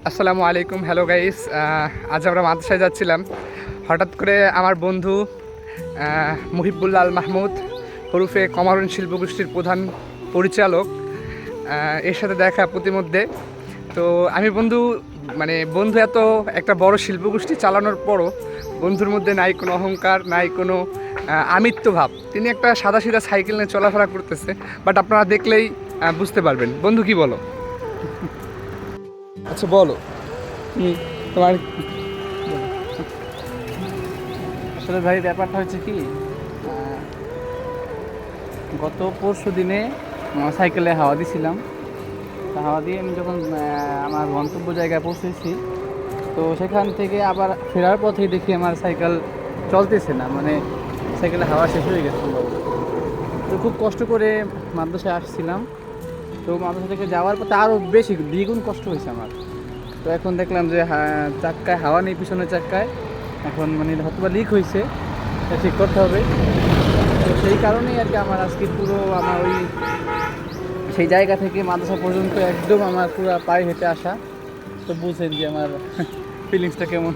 আসসালামু আলাইকুম, hello guys. আজ আমরা মাদ্রাসায় যাচ্ছিলাম। হঠাৎ করে আমার বন্ধু মুহিবুল্লাহ আল মাহমুদ ওরফে কমারুন শিল্পগোষ্ঠীর প্রধান পরিচালক এর সাথে দেখা প্রতিমধ্যে। তো আমি বন্ধু এত একটা বড় শিল্পগোষ্ঠী চালানোর পরও বন্ধুর মধ্যে নাই কোনো অহংকার, নাই কোনো আমিত্ব ভাব। তিনি একটা সাদাসিধা সাইকেল নিয়ে চলাফেরা করতেছে, বাট আপনারা দেখলেই বুঝতে পারবেন। বন্ধু, কি বলো? আচ্ছা বলো, তোমার আসলে ভাই ব্যাপারটা হচ্ছে কি, গত পরশু দিনে সাইকেলে হাওয়া দিছিলাম। তা হাওয়া দিয়ে আমি যখন আমার গন্তব্য জায়গায় পৌঁছেছি, তো সেখান থেকে আবার ফেরার পথেই দেখি আমার সাইকেল চলতেছে না, মানে সাইকেলে হাওয়া শেষ হয়ে গেছে। তো খুব কষ্ট করে মাদ্রাসায় আসছিলাম। তো মাদ্রাসা থেকে যাওয়ার পথে আরও বেশি দ্বিগুণ কষ্ট হয়েছে আমার। তো এখন দেখলাম যে চাক্কায় হাওয়া নেই, পিছনের চাক্কায়। এখন মানে হয়তো বা লিক হয়েছে, ঠিক করতে হবে। তো সেই কারণেই আর কি আমার আজকে পুরো আমার সেই জায়গা থেকে মাদ্রাসা পর্যন্ত একদম আমার পুরো পায়ে হেঁটে আসা। তো বুঝেন যে আমার ফিলিংসটা কেমন।